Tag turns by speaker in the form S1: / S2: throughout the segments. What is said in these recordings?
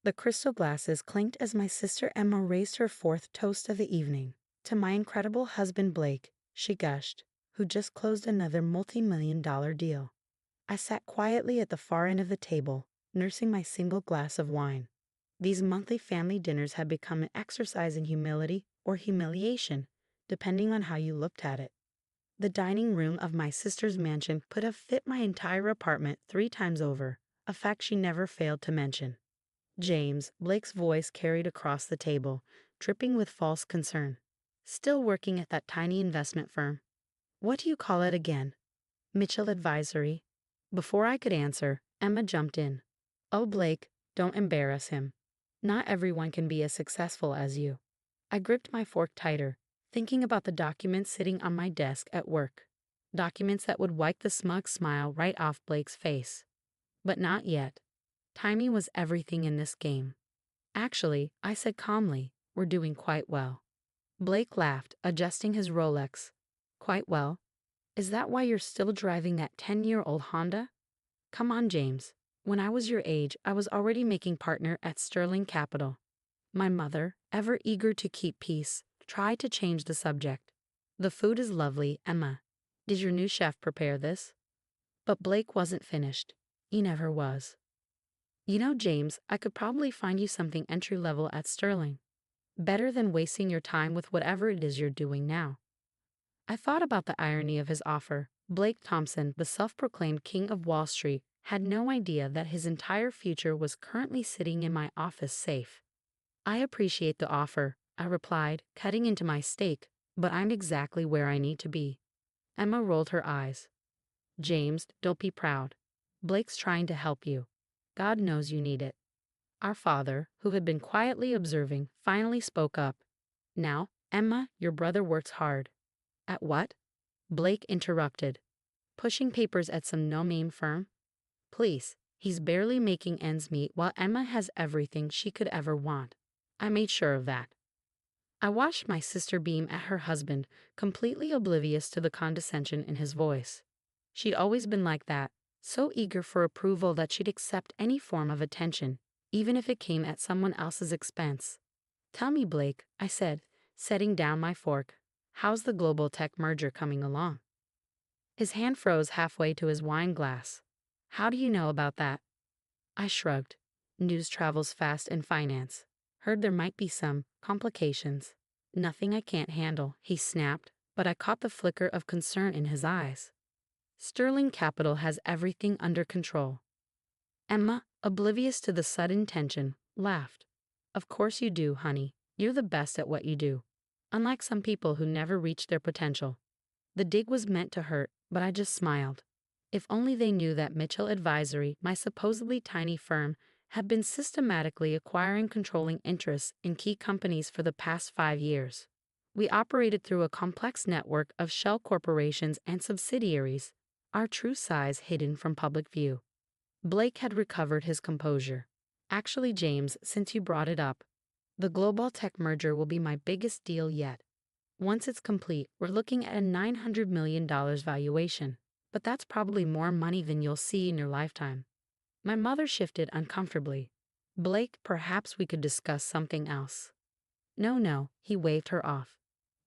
S1: The crystal glasses clinked as my sister Emma raised her fourth toast of the evening. To my incredible husband Blake, she gushed, who just closed another multi-million-dollar deal. I sat quietly at the far end of the table, nursing my single glass of wine. These monthly family dinners had become an exercise in humility or humiliation, depending on how you looked at it. The dining room of my sister's mansion could have fit my entire apartment 3 times over, a fact she never failed to mention. James, Blake's voice carried across the table, dripping with false concern. Still working at that tiny investment firm. What do you call it again? Mitchell Advisory. Before I could answer, Emma jumped in. Oh, Blake, don't embarrass him. Not everyone can be as successful as you. I gripped my fork tighter, thinking about the documents sitting on my desk at work. Documents that would wipe the smug smile right off Blake's face. But not yet. Timing was everything in this game. Actually, I said calmly, we're doing quite well. Blake laughed, adjusting his Rolex. Quite well? Is that why you're still driving that 10-year-old Honda? Come on, James. When I was your age, I was already making partner at Sterling Capital. My mother, ever eager to keep peace, tried to change the subject. The food is lovely, Emma. Did your new chef prepare this? But Blake wasn't finished. He never was. You know, James, I could probably find you something entry-level at Sterling. Better than wasting your time with whatever it is you're doing now. I thought about the irony of his offer. Blake Thompson, the self-proclaimed king of Wall Street, had no idea that his entire future was currently sitting in my office safe. I appreciate the offer, I replied, cutting into my steak, but I'm exactly where I need to be. Emma rolled her eyes. James, don't be proud. Blake's trying to help you. God knows you need it. Our father, who had been quietly observing, finally spoke up. Now, Emma, your brother works hard. At what? Blake interrupted. Pushing papers at some no-name firm? Please, he's barely making ends meet while Emma has everything she could ever want. I made sure of that. I watched my sister beam at her husband, completely oblivious to the condescension in his voice. She'd always been like that, so eager for approval that she'd accept any form of attention, even if it came at someone else's expense. Tell me, Blake, I said, setting down my fork. How's the global tech merger coming along? His hand froze halfway to his wine glass. How do you know about that? I shrugged. News travels fast in finance. Heard there might be some complications. Nothing I can't handle, he snapped, but I caught the flicker of concern in his eyes. Sterling Capital has everything under control. Emma, oblivious to the sudden tension, laughed. Of course you do, honey. You're the best at what you do. Unlike some people who never reach their potential. The dig was meant to hurt, but I just smiled. If only they knew that Mitchell Advisory, my supposedly tiny firm, had been systematically acquiring controlling interests in key companies for the past 5 years. We operated through a complex network of shell corporations and subsidiaries, our true size hidden from public view. Blake had recovered his composure. Actually, James, since you brought it up, the global tech merger will be my biggest deal yet. Once it's complete, we're looking at a $900 million valuation, but that's probably more money than you'll see in your lifetime. My mother shifted uncomfortably. Blake, perhaps we could discuss something else. No, he waved her off.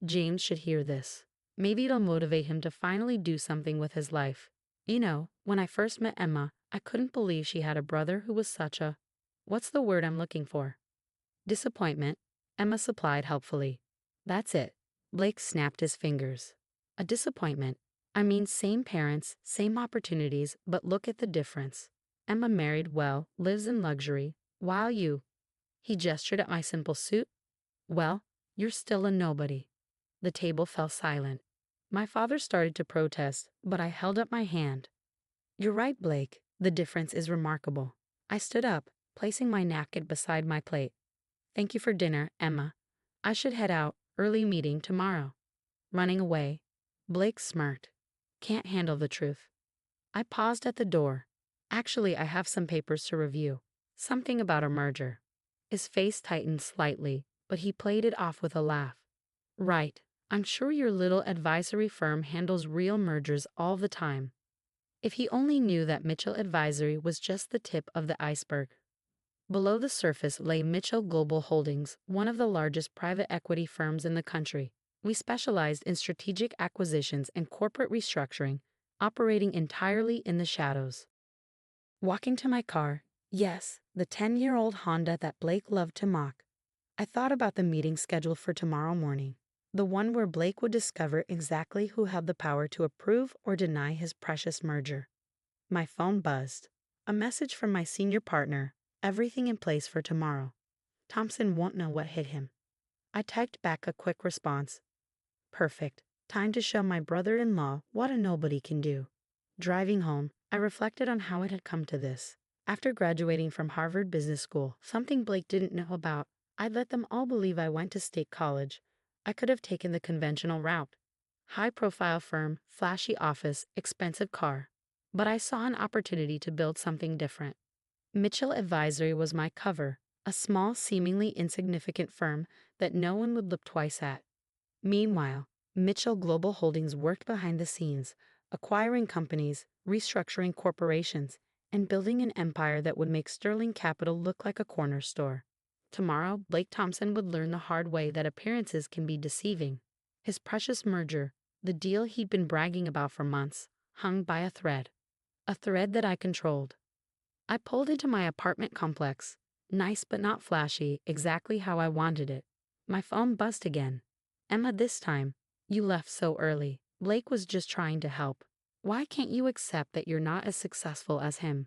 S1: James should hear this. Maybe it'll motivate him to finally do something with his life. You know, when I first met Emma, I couldn't believe she had a brother who was such a… What's the word I'm looking for? Disappointment, Emma supplied helpfully. That's it. Blake snapped his fingers. A disappointment. I mean, same parents, same opportunities, but look at the difference. Emma married well, lives in luxury, while you… He gestured at my simple suit. Well, you're still a nobody. The table fell silent. My father started to protest, but I held up my hand. You're right, Blake. The difference is remarkable. I stood up, placing my napkin beside my plate. Thank you for dinner, Emma. I should head out, early meeting tomorrow. Running away. Blake smirked. Can't handle the truth. I paused at the door. Actually, I have some papers to review. Something about a merger. His face tightened slightly, but he played it off with a laugh. Right. I'm sure your little advisory firm handles real mergers all the time. If he only knew that Mitchell Advisory was just the tip of the iceberg. Below the surface lay Mitchell Global Holdings, one of the largest private equity firms in the country. We specialized in strategic acquisitions and corporate restructuring, operating entirely in the shadows. Walking to my car, yes, the 10-year-old Honda that Blake loved to mock, I thought about the meeting scheduled for tomorrow morning, the one where Blake would discover exactly who had the power to approve or deny his precious merger. My phone buzzed. A message from my senior partner, everything in place for tomorrow. Thompson won't know what hit him. I typed back a quick response. Perfect. Time to show my brother-in-law what a nobody can do. Driving home, I reflected on how it had come to this. After graduating from Harvard Business School, something Blake didn't know about, I'd let them all believe I went to state college. I could have taken the conventional route. High-profile firm, flashy office, expensive car. But I saw an opportunity to build something different. Mitchell Advisory was my cover, a small, seemingly insignificant firm that no one would look twice at. Meanwhile, Mitchell Global Holdings worked behind the scenes, acquiring companies, restructuring corporations, and building an empire that would make Sterling Capital look like a corner store. Tomorrow, Blake Thompson would learn the hard way that appearances can be deceiving. His precious merger, the deal he'd been bragging about for months, hung by a thread that I controlled. I pulled into my apartment complex, nice but not flashy, exactly how I wanted it. My phone buzzed again. Emma, this time, you left so early. Blake was just trying to help. Why can't you accept that you're not as successful as him?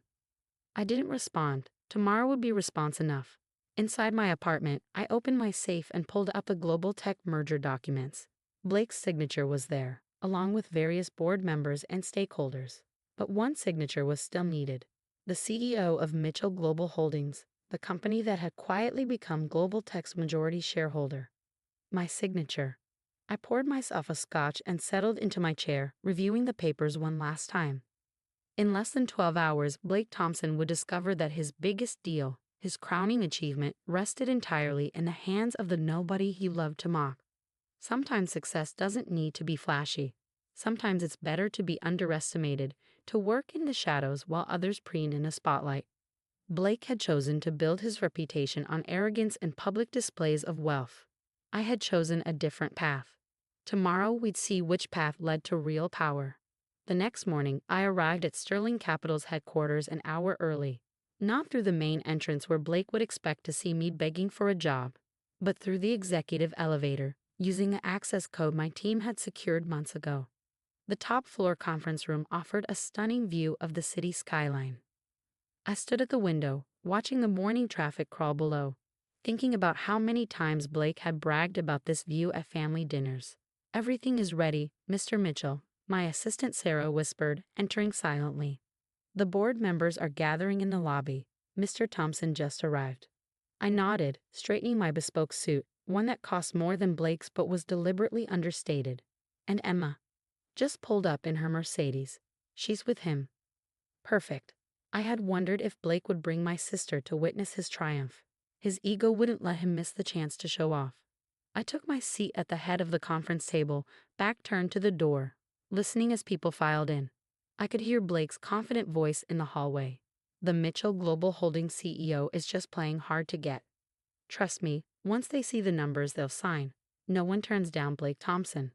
S1: I didn't respond. Tomorrow would be response enough. Inside my apartment, I opened my safe and pulled up the Global Tech merger documents. Blake's signature was there, along with various board members and stakeholders. But one signature was still needed. The CEO of Mitchell Global Holdings, the company that had quietly become Global Tech's majority shareholder. My signature. I poured myself a scotch and settled into my chair, reviewing the papers one last time. In less than 12 hours, Blake Thompson would discover that his biggest deal, his crowning achievement, rested entirely in the hands of the nobody he loved to mock. Sometimes success doesn't need to be flashy. Sometimes it's better to be underestimated, to work in the shadows while others preen in the spotlight. Blake had chosen to build his reputation on arrogance and public displays of wealth. I had chosen a different path. Tomorrow we'd see which path led to real power. The next morning, I arrived at Sterling Capital's headquarters an hour early. Not through the main entrance where Blake would expect to see me begging for a job, but through the executive elevator, using the access code my team had secured months ago. The top-floor conference room offered a stunning view of the city skyline. I stood at the window, watching the morning traffic crawl below, thinking about how many times Blake had bragged about this view at family dinners. "Everything is ready, Mr. Mitchell," my assistant Sarah whispered, entering silently. "The board members are gathering in the lobby. Mr. Thompson just arrived." I nodded, straightening my bespoke suit, one that cost more than Blake's but was deliberately understated. "And Emma just pulled up in her Mercedes. She's with him." Perfect. I had wondered if Blake would bring my sister to witness his triumph. His ego wouldn't let him miss the chance to show off. I took my seat at the head of the conference table, back turned to the door, listening as people filed in. I could hear Blake's confident voice in the hallway. "The Mitchell Global Holdings CEO is just playing hard to get. Trust me, once they see the numbers, they'll sign. No one turns down Blake Thompson."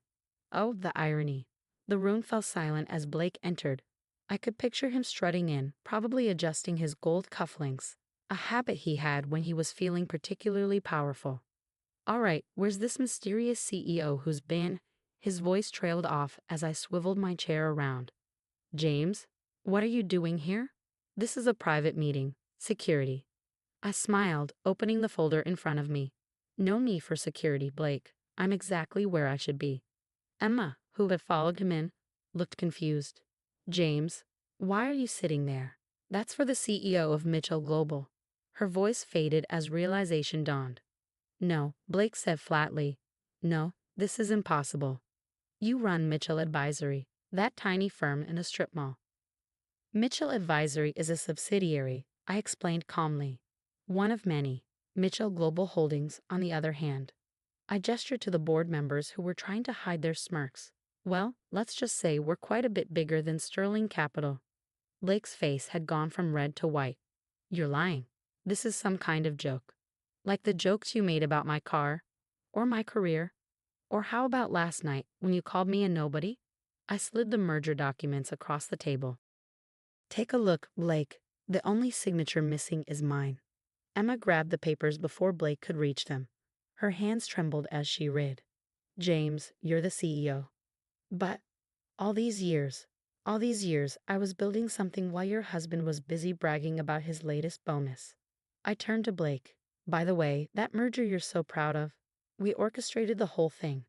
S1: Oh, the irony. The room fell silent as Blake entered. I could picture him strutting in, probably adjusting his gold cufflinks, a habit he had when he was feeling particularly powerful. "All right, where's this mysterious CEO who's been?" His voice trailed off as I swiveled my chair around. "James, what are you doing here?" "This is a private meeting. Security." I smiled, opening the folder in front of me. "No need for security, Blake. I'm exactly where I should be." Emma, who had followed him in, looked confused. "James, why are you sitting there?" "That's for the CEO of Mitchell Global." Her voice faded as realization dawned. "No," Blake said flatly. "No, this is impossible. You run Mitchell Advisory, that tiny firm in a strip mall." "Mitchell Advisory is a subsidiary," I explained calmly. "One of many. Mitchell Global Holdings, on the other hand." I gestured to the board members who were trying to hide their smirks. "Well, let's just say we're quite a bit bigger than Sterling Capital." Blake's face had gone from red to white. "You're lying." This is some kind of joke. Like the jokes you made about my car, or my career, or how about last night when you called me a nobody? I slid the merger documents across the table. Take a look, Blake. The only signature missing is mine. Emma grabbed the papers before Blake could reach them. Her hands trembled as she read. James, you're the CEO. But all these years, I was building something while your husband was busy bragging about his latest bonus. I turned to Blake. By the way, that merger you're so proud of, we orchestrated the whole thing.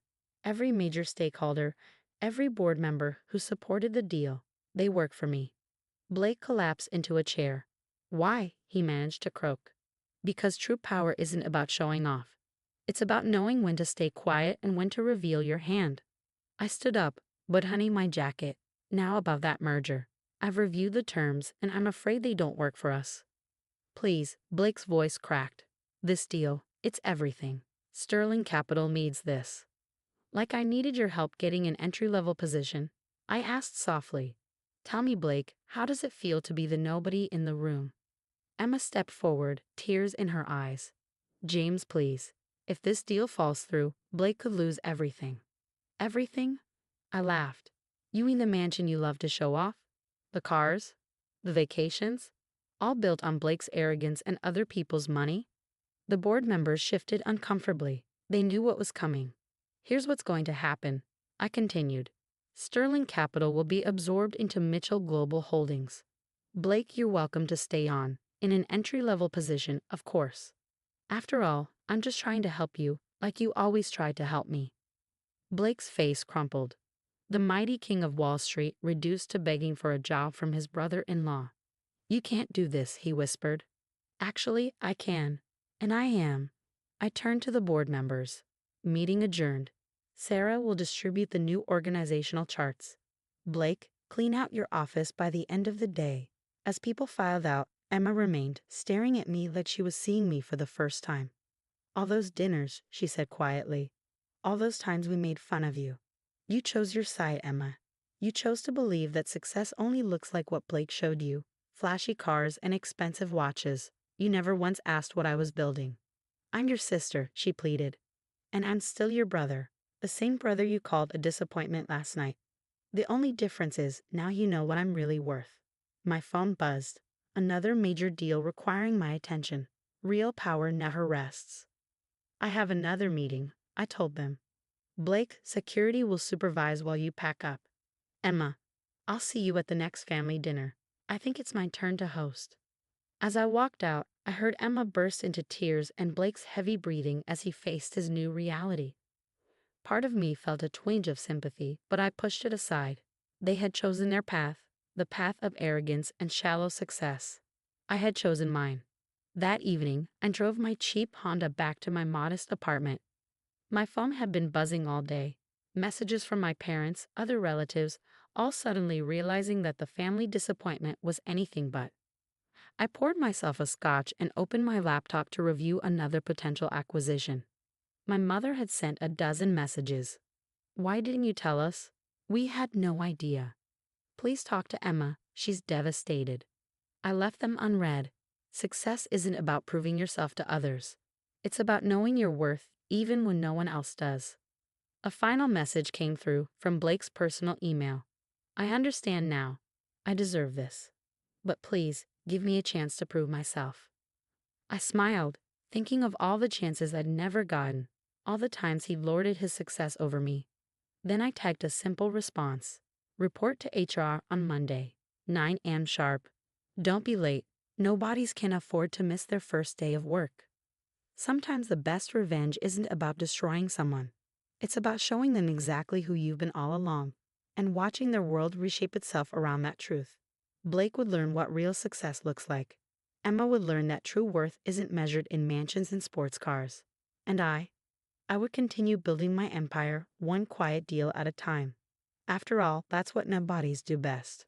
S1: Every major stakeholder, every board member who supported the deal, they work for me. Blake collapsed into a chair. Why? He managed to croak. Because true power isn't about showing off. It's about knowing when to stay quiet and when to reveal your hand. I stood up, buttoning my jacket. Now about that merger. I've reviewed the terms and I'm afraid they don't work for us. Please, Blake's voice cracked. This deal, it's everything. Sterling Capital needs this. Like I needed your help getting an entry-level position, I asked softly. Tell me, Blake, how does it feel to be the nobody in the room? Emma stepped forward, tears in her eyes. James, please. If this deal falls through, Blake could lose everything. Everything? I laughed. You mean the mansion you love to show off? The cars? The vacations? All built on Blake's arrogance and other people's money? The board members shifted uncomfortably. They knew what was coming. Here's what's going to happen, I continued. Sterling Capital will be absorbed into Mitchell Global Holdings. Blake, you're welcome to stay on, in an entry-level position, of course. After all, I'm just trying to help you, like you always tried to help me. Blake's face crumpled. The mighty king of Wall Street reduced to begging for a job from his brother-in-law. You can't do this, he whispered. Actually, I can. And I am. I turned to the board members. Meeting adjourned. Sarah will distribute the new organizational charts. Blake, clean out your office by the end of the day. As people filed out, Emma remained, staring at me like she was seeing me for the first time. All those dinners, she said quietly. All those times we made fun of you. You chose your side, Emma. You chose to believe that success only looks like what Blake showed you. Flashy cars and expensive watches. You never once asked what I was building. I'm your sister, she pleaded. And I'm still your brother. The same brother you called a disappointment last night. The only difference is, now you know what I'm really worth. My phone buzzed. Another major deal requiring my attention. Real power never rests. I have another meeting, I told them. Blake, security will supervise while you pack up. Emma, I'll see you at the next family dinner. I think it's my turn to host. As I walked out, I heard Emma burst into tears and Blake's heavy breathing as he faced his new reality. Part of me felt a twinge of sympathy, but I pushed it aside. They had chosen their path, the path of arrogance and shallow success. I had chosen mine. That evening, I drove my cheap Honda back to my modest apartment. My phone had been buzzing all day. Messages from my parents, other relatives, all suddenly realizing that the family disappointment was anything but. I poured myself a scotch and opened my laptop to review another potential acquisition. My mother had sent a dozen messages. Why didn't you tell us? We had no idea. Please talk to Emma, she's devastated. I left them unread. Success isn't about proving yourself to others. It's about knowing your worth even when no one else does. A final message came through from Blake's personal email. I understand now. I deserve this. But please, give me a chance to prove myself. I smiled, thinking of all the chances I'd never gotten, all the times he lorded his success over me. Then I typed a simple response. Report to HR on Monday, 9 a.m. sharp. Don't be late. Nobodies can afford to miss their first day of work. Sometimes the best revenge isn't about destroying someone. It's about showing them exactly who you've been all along, and watching their world reshape itself around that truth. Blake would learn what real success looks like. Emma would learn that true worth isn't measured in mansions and sports cars. And I would continue building my empire one quiet deal at a time. After all, that's what nobodies do best.